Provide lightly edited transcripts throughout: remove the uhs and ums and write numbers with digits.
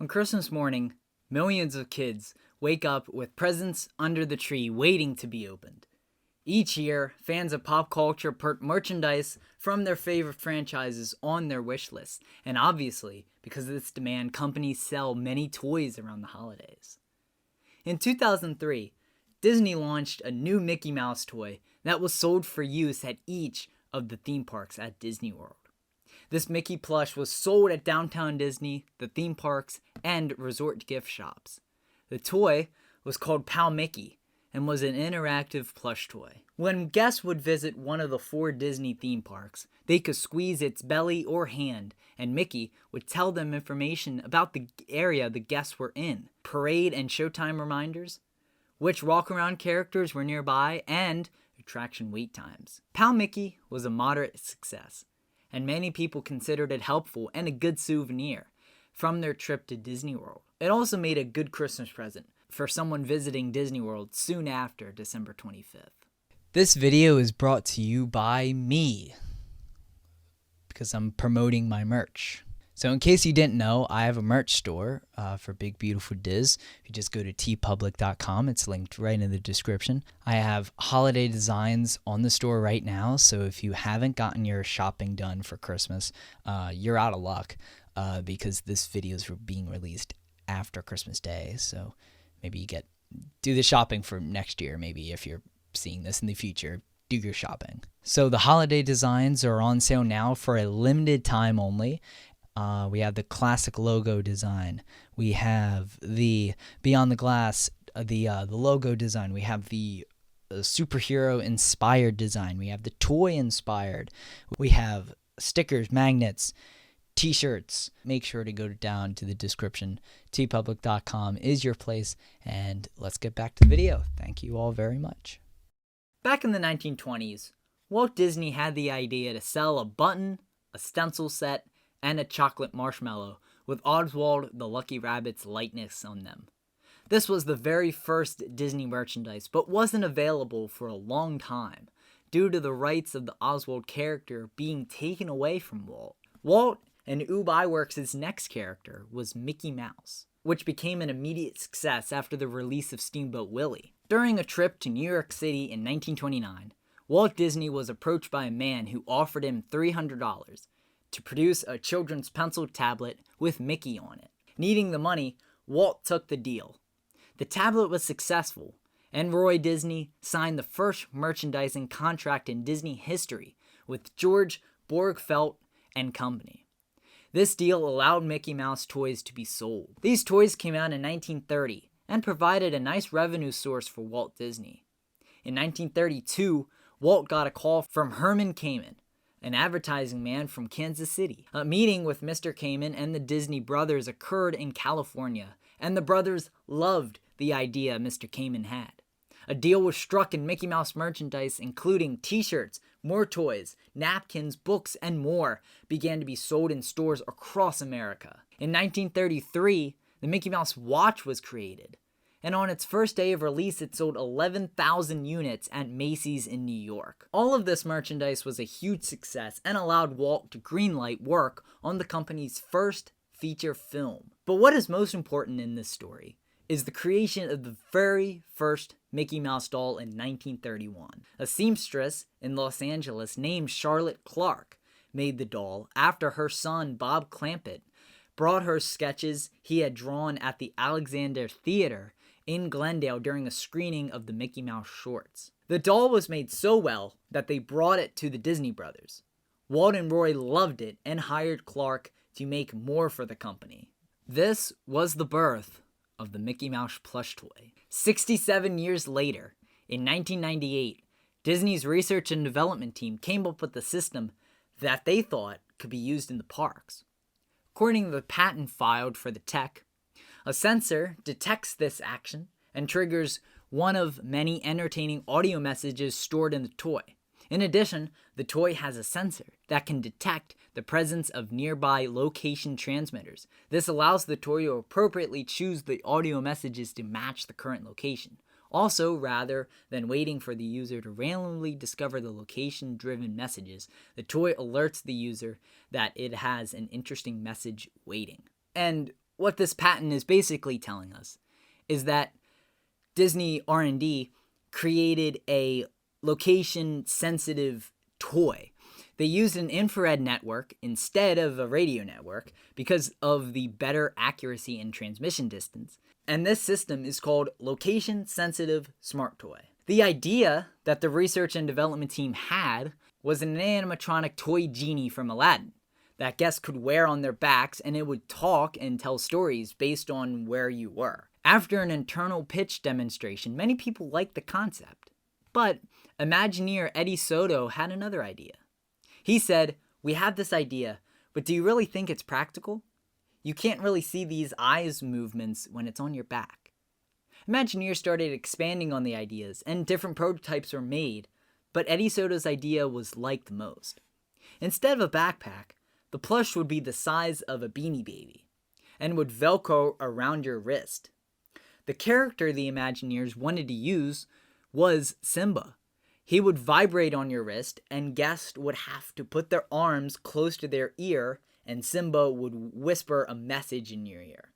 On Christmas morning, millions of kids wake up with presents under the tree waiting to be opened. Each year, fans of pop culture put merchandise from their favorite franchises on their wish list, and obviously, because of this demand, companies sell many toys around the holidays. In 2003, Disney launched a new Mickey Mouse toy that was sold for use at each of the theme parks at Disney World. This Mickey plush was sold at Downtown Disney, the theme parks, and resort gift shops. The toy was called Pal Mickey and was an interactive plush toy. When guests would visit one of the 4 Disney theme parks, they could squeeze its belly or hand, and Mickey would tell them information about the area the guests were in, parade and showtime reminders, which walk-around characters were nearby, and attraction wait times. Pal Mickey was a moderate success, and many people considered it helpful and a good souvenir from their trip to Disney World. It also made a good Christmas present for someone visiting Disney World soon after December 25th. This video is brought to you by me because I'm promoting my merch. So in case you didn't know, I have a merch store for Big Beautiful Diz. If you just go to tpublic.com, it's linked right in the description. I have holiday designs on the store right now, so if you haven't gotten your shopping done for Christmas, you're out of luck because this video is being released after Christmas Day. So maybe you do the shopping for next year. Maybe if you're seeing this in the future, do your shopping. So the holiday designs are on sale now for a limited time only. We have the classic logo design. We have the Beyond the Glass, the logo design. We have the superhero inspired design. We have the toy inspired. We have stickers, magnets, t-shirts. Make sure to go down to the description. tpublic.com is your place. And let's get back to the video. Thank you all very much. Back in the 1920s, Walt Disney had the idea to sell a button, a stencil set, and a chocolate marshmallow with Oswald the Lucky Rabbit's likeness on them. This was the very first Disney merchandise, but wasn't available for a long time due to the rights of the Oswald character being taken away from Walt. Walt and Ub Iwerks' next character was Mickey Mouse, which became an immediate success after the release of Steamboat Willie. During a trip to New York City in 1929, Walt Disney was approached by a man who offered him $300 to produce a children's pencil tablet with Mickey on it. Needing the money, Walt took the deal. The tablet was successful, and Roy Disney signed the first merchandising contract in Disney history with George Borgfeldt and Company. This deal allowed Mickey Mouse toys to be sold. These toys came out in 1930 and provided a nice revenue source for Walt Disney. In 1932, Walt got a call from Herman Kamen, an advertising man from Kansas City. A meeting with Mr. Kamen and the Disney brothers occurred in California, and the brothers loved the idea Mr. Kamen had. A deal was struck and Mickey Mouse merchandise, including t-shirts, more toys, napkins, books, and more, began to be sold in stores across America. In 1933, the Mickey Mouse watch was created, and on its first day of release, it sold 11,000 units at Macy's in New York. All of this merchandise was a huge success and allowed Walt to greenlight work on the company's first feature film. But what is most important in this story is the creation of the very first Mickey Mouse doll in 1931. A seamstress in Los Angeles named Charlotte Clark made the doll after her son Bob Clampett brought her sketches he had drawn at the Alexander Theater in Glendale during a screening of the Mickey Mouse shorts. The doll was made so well that they brought it to the Disney brothers. Walt and Roy loved it and hired Clark to make more for the company. This was the birth of the Mickey Mouse plush toy. 67 years later, in 1998, Disney's research and development team came up with a system that they thought could be used in the parks. According to the patent filed for the tech, a sensor detects this action and triggers one of many entertaining audio messages stored in the toy. In addition, the toy has a sensor that can detect the presence of nearby location transmitters. This allows the toy to appropriately choose the audio messages to match the current location. Also, rather than waiting for the user to randomly discover the location-driven messages, the toy alerts the user that it has an interesting message waiting. And what this patent is basically telling us is that Disney R&D created a location-sensitive toy. They used an infrared network instead of a radio network because of the better accuracy and transmission distance. And this system is called Location-Sensitive Smart Toy. The idea that the research and development team had was an animatronic toy genie from Aladdin that guests could wear on their backs, and it would talk and tell stories based on where you were. After an internal pitch demonstration, many people liked the concept. But Imagineer Eddie Soto had another idea. He said, "We have this idea, but do you really think it's practical? You can't really see these eyes movements when it's on your back." Imagineer started expanding on the ideas, and different prototypes were made, but Eddie Soto's idea was liked most. Instead of a backpack, the plush would be the size of a Beanie Baby, and would Velcro around your wrist. The character the Imagineers wanted to use was Simba. He would vibrate on your wrist, and guests would have to put their arms close to their ear, and Simba would whisper a message in your ear.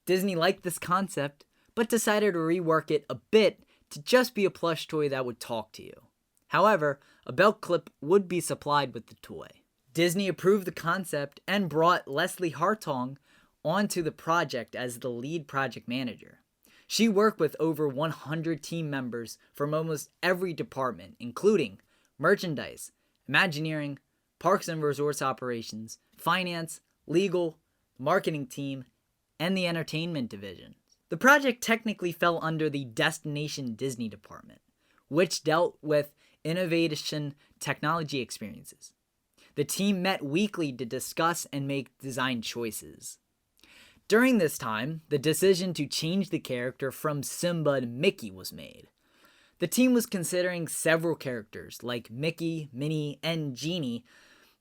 Disney liked this concept, but decided to rework it a bit to just be a plush toy that would talk to you. However, a belt clip would be supplied with the toy. Disney approved the concept and brought Leslie Hartong onto the project as the lead project manager. She worked with over 100 team members from almost every department, including merchandise, Imagineering, parks and resorts operations, finance, legal, marketing team, and the entertainment division. The project technically fell under the Destination Disney department, which dealt with innovation technology experiences. The team met weekly to discuss and make design choices. During this time, the decision to change the character from Simba to Mickey was made. The team was considering several characters like Mickey, Minnie, and Genie,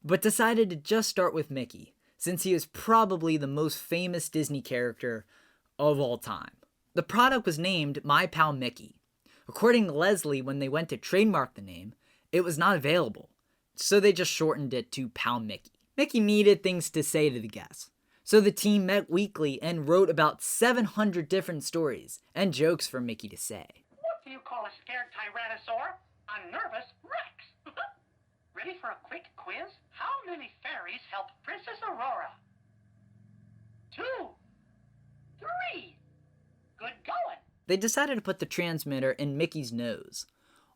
but decided to just start with Mickey, since he is probably the most famous Disney character of all time. The product was named My Pal Mickey. According to Leslie, when they went to trademark the name, it was not available, so they just shortened it to Pal Mickey. Mickey needed things to say to the guests, so the team met weekly and wrote about 700 different stories and jokes for Mickey to say. What do you call a scared tyrannosaur? A nervous Rex. Ready for a quick quiz? How many fairies helped Princess Aurora? 2, 3. Good going. They decided to put the transmitter in Mickey's nose.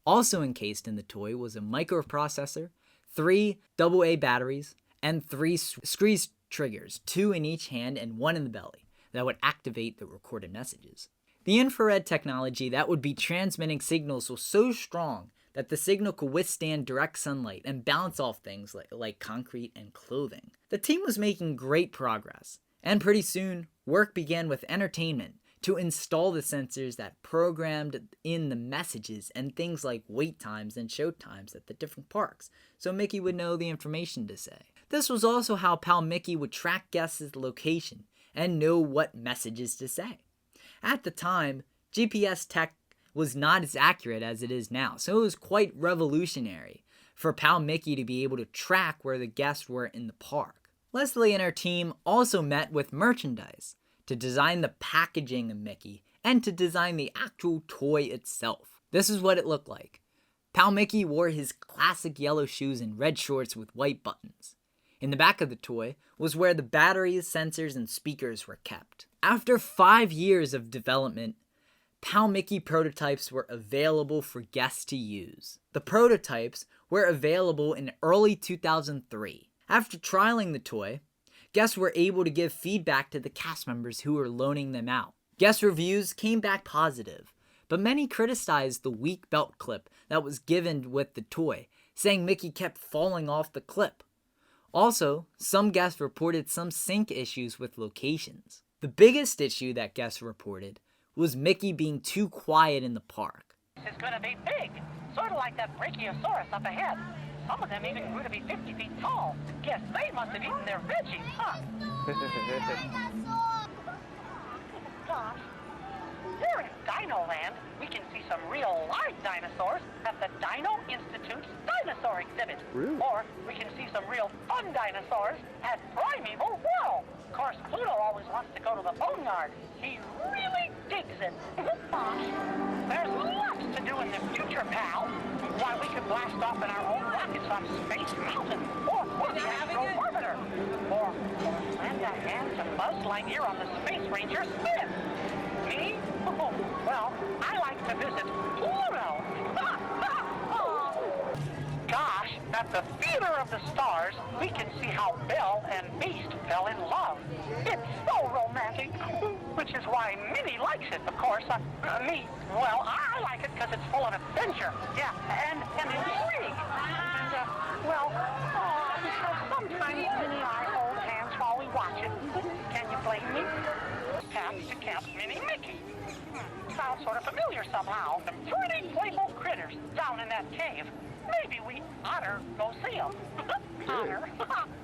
Also encased in the toy was a microprocessor, 3 AA batteries, and 3 squeeze triggers, 2 in each hand and 1 in the belly, that would activate the recorded messages. The infrared technology that would be transmitting signals was so strong that the signal could withstand direct sunlight and bounce off things like concrete and clothing. The team was making great progress, and pretty soon, work began with entertainment to install the sensors that programmed in the messages and things like wait times and show times at the different parks, so Mickey would know the information to say. This was also how Pal Mickey would track guests' location and know what messages to say. At the time, GPS tech was not as accurate as it is now, so it was quite revolutionary for Pal Mickey to be able to track where the guests were in the park. Leslie and her team also met with merchandise to design the packaging of Mickey and to design the actual toy itself. This is what it looked like. Pal Mickey wore his classic yellow shoes and red shorts with white buttons. In the back of the toy was where the batteries, sensors, and speakers were kept. After 5 years of development, Pal Mickey prototypes were available for guests to use. The prototypes were available in early 2003. After trialing the toy, guests were able to give feedback to the cast members who were loaning them out. Guest reviews came back positive, but many criticized the weak belt clip that was given with the toy, saying Mickey kept falling off the clip. Also, some guests reported some sync issues with locations. The biggest issue that guests reported was Mickey being too quiet in the park. This is gonna be big, sort of like that Brachiosaurus up ahead. Some of them even grew to be 50 feet tall. Guess they must have eaten their veggies, huh? Gosh. Here in Dino Land, we can see some real live dinosaurs at the Dino Institute's Dinosaur Exhibit. Really? Or we can see some real fun dinosaurs at Primeval World. Of course, Pluto always wants to go to the boneyard. He really digs it. There's lots to do in the future, pal. Why, we could blast off in our own rockets on Space Mountain, or the Astro Orbiter, or lend a hand to Buzz Lightyear on the Space Ranger Smith. Me? Oh, well, I like to visit Pluto. Gosh, at the Theater of the Stars, we can see how Belle and Beast fell in love. It's so romantic, which is why Minnie likes it, of course. Me, well, I like it because it's full of adventure, yeah, and intrigue. And, because sometimes Minnie and I hold hands while we watch it. Can you blame me? Path to Camp Minnie Mickey. Sounds sort of familiar somehow. Some pretty playful critters down in that cave. Maybe we oughter go see them. Oughter.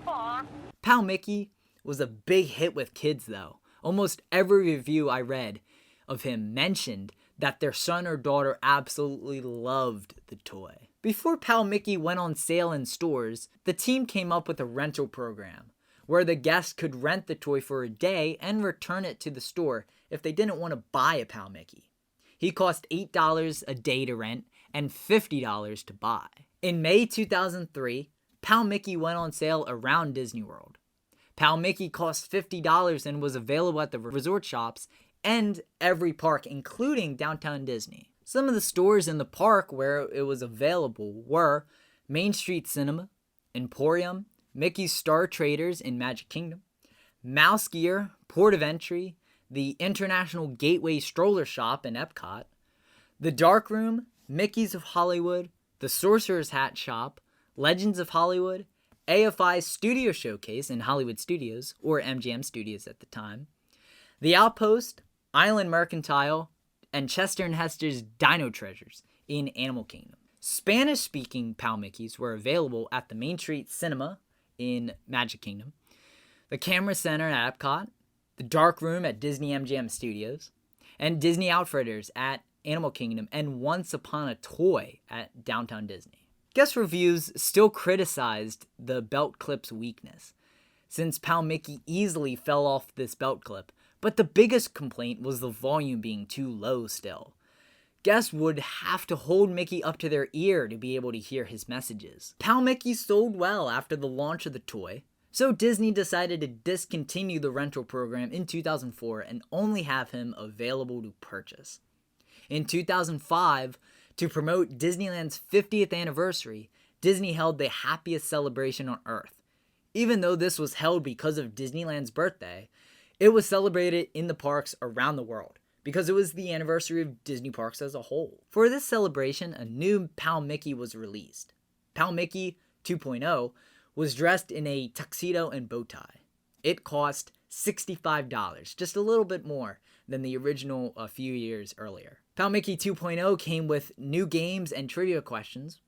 Aw. Pal Mickey was a big hit with kids, though. Almost every review I read of him mentioned that their son or daughter absolutely loved the toy. Before Pal Mickey went on sale in stores, the team came up with a rental program where the guests could rent the toy for a day and return it to the store if they didn't want to buy a Pal Mickey. He cost $8 a day to rent and $50 to buy. In May 2003, Pal Mickey went on sale around Disney World. Pal Mickey cost $50 and was available at the resort shops and every park, including Downtown Disney. Some of the stores in the park where it was available were Main Street Cinema, Emporium, Mickey's Star Traders in Magic Kingdom, Mouse Gear, Port of Entry, the International Gateway Stroller Shop in Epcot, the Dark Room, Mickey's of Hollywood, the Sorcerer's Hat Shop, Legends of Hollywood, AFI's Studio Showcase in Hollywood Studios, or MGM Studios at the time, the Outpost, Island Mercantile, and Chester and Hester's Dino Treasures in Animal Kingdom. Spanish-speaking Pal Mickeys were available at the Main Street Cinema in Magic Kingdom, the Camera Center at Epcot, the Dark Room at Disney MGM Studios, and Disney Outfitters at Animal Kingdom, and Once Upon a Toy at Downtown Disney. Guest reviews still criticized the belt clip's weakness, since Pal Mickey easily fell off this belt clip, but the biggest complaint was the volume being too low still. Guests would have to hold Mickey up to their ear to be able to hear his messages. Pal Mickey sold well after the launch of the toy, so Disney decided to discontinue the rental program in 2004 and only have him available to purchase. In 2005, to promote Disneyland's 50th anniversary, Disney held the happiest celebration on Earth. Even though this was held because of Disneyland's birthday, it was celebrated in the parks around the world, because it was the anniversary of Disney parks as a whole. For this celebration, a new Pal Mickey was released. Pal Mickey 2.0 was dressed in a tuxedo and bow tie. It cost $65, just a little bit more than the original a few years earlier. Pal Mickey 2.0 came with new games and trivia questions.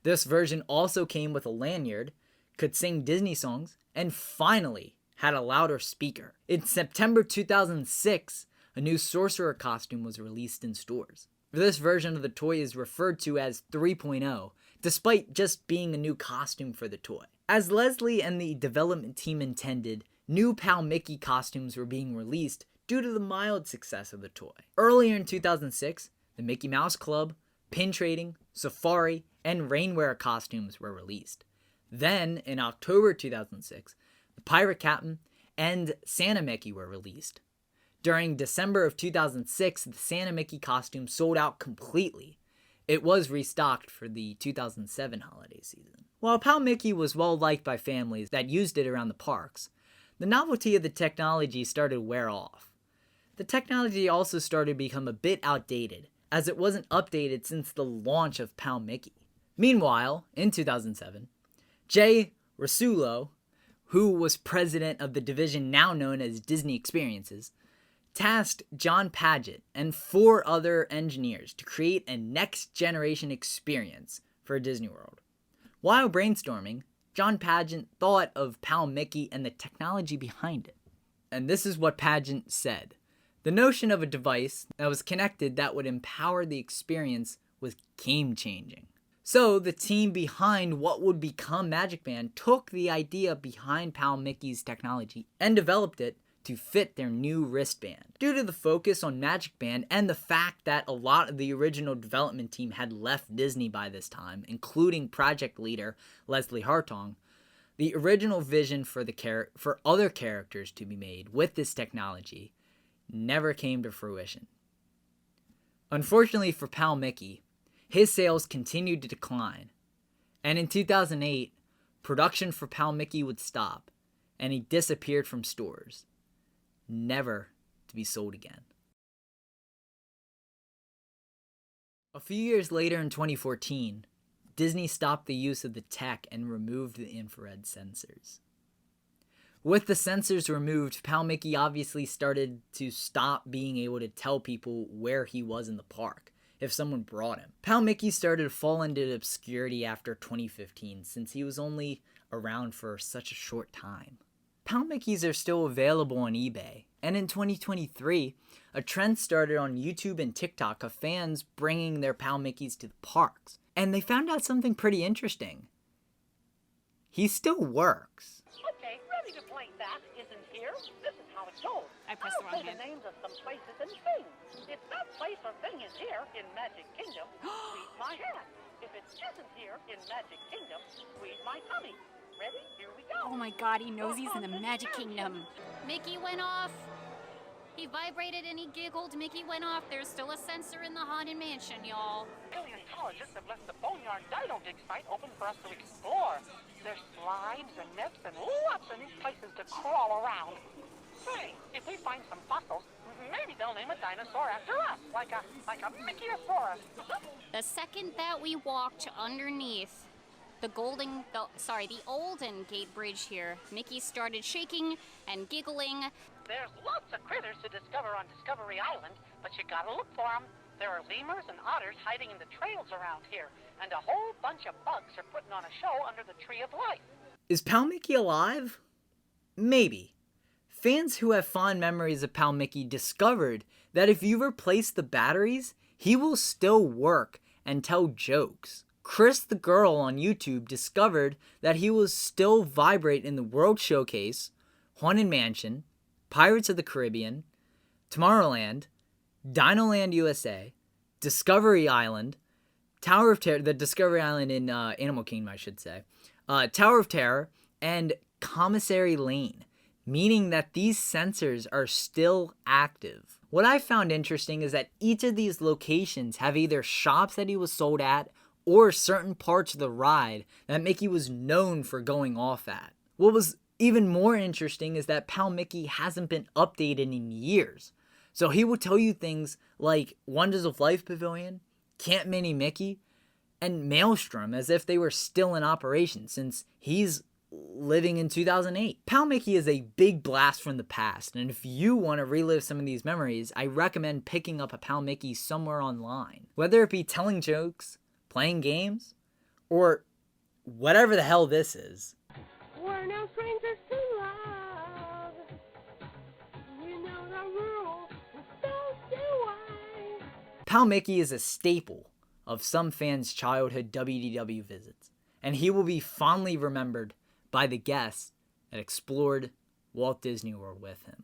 This version also came with a lanyard, could sing Disney songs, and finally had a louder speaker. In September 2006, a new sorcerer costume was released in stores. This version of the toy is referred to as 3.0, despite just being a new costume for the toy. As Leslie and the development team intended, new Pal Mickey costumes were being released due to the mild success of the toy. Earlier in 2006, the Mickey Mouse Club, Pin Trading, Safari, and Rainwear costumes were released. Then, in October 2006, the Pirate Captain and Santa Mickey were released. During December of 2006, the Santa Mickey costume sold out completely. It was restocked for the 2007 holiday season. While Pal Mickey was well liked by families that used it around the parks, the novelty of the technology started to wear off. The technology also started to become a bit outdated, as it wasn't updated since the launch of Pal Mickey. Meanwhile, in 2007, Jay Rasulo, who was president of the division now known as Disney Experiences, tasked John Paget and 4 other engineers to create a next-generation experience for Disney World. While brainstorming, John Paget thought of Pal Mickey and the technology behind it. And this is what Paget said. The notion of a device that was connected that would empower the experience was game-changing. So the team behind what would become Magic Band took the idea behind Pal Mickey's technology and developed it to fit their new wristband. Due to the focus on Magic Band and the fact that a lot of the original development team had left Disney by this time, including project leader Leslie Hartong, the original vision for other characters to be made with this technology never came to fruition. Unfortunately for Pal Mickey, his sales continued to decline, and in 2008, production for Pal Mickey would stop, and he disappeared from stores, never to be sold again. A few years later in 2014, Disney stopped the use of the tech and removed the infrared sensors. With the sensors removed, Pal Mickey obviously started to stop being able to tell people where he was in the park if someone brought him. Pal Mickey started to fall into obscurity after 2015 since he was only around for such a short time. Pal Mickeys are still available on eBay, and in 2023, a trend started on YouTube and TikTok of fans bringing their Pal Mickeys to the parks, and they found out something pretty interesting. He still works. Okay, ready to play that isn't here. This is how it goes. I pressed the wrong I'll say hand. the names of some places and things. If that place or thing is here in Magic Kingdom, squeeze my hand. If it isn't here in Magic Kingdom, squeeze my tummy. Ready? Here we go. Oh my god, he knows he's in the Magic Kingdom. Mickey went off. He vibrated and he giggled. Mickey went off. There's still a sensor in the Haunted Mansion, y'all. Paleontologists have left the Boneyard Dino Dig site open for us to explore. There's slides and nets and lots of neat places to crawl around. Hey, if we find some fossils, maybe they'll name a dinosaur after us, like a Mickeysaurus. The second that we walked underneath the Olden Gate Bridge here, Mickey started shaking and giggling. There's lots of critters to discover on Discovery Island, but you gotta look for them. There are lemurs and otters hiding in the trails around here, and a whole bunch of bugs are putting on a show under the Tree of Life. Is Pal Mickey alive? Maybe. Fans who have fond memories of Pal Mickey discovered that if you replace the batteries, he will still work and tell jokes. Chris the Girl on YouTube discovered that he will still vibrate in the World Showcase, Haunted Mansion, Pirates of the Caribbean, Tomorrowland, Dinoland USA, Discovery Island, Tower of Terror, the Discovery Island in Animal Kingdom, I should say, Tower of Terror, and Commissary Lane, meaning that these sensors are still active. What I found interesting is that each of these locations have either shops that he was sold at or certain parts of the ride that Mickey was known for going off at. What was even more interesting is that Pal Mickey hasn't been updated in years. So he will tell you things like Wonders of Life Pavilion, Camp Mini Mickey, and Maelstrom as if they were still in operation since he's living in 2008. Pal Mickey is a big blast from the past, and if you want to relive some of these memories, I recommend picking up a Pal Mickey somewhere online. Whether it be telling jokes, playing games, or whatever the hell this is. We're no strangers to love. You know the rules, and so do I. Pal Mickey is a staple of some fans' childhood WDW visits, and he will be fondly remembered by the guests that explored Walt Disney World with him.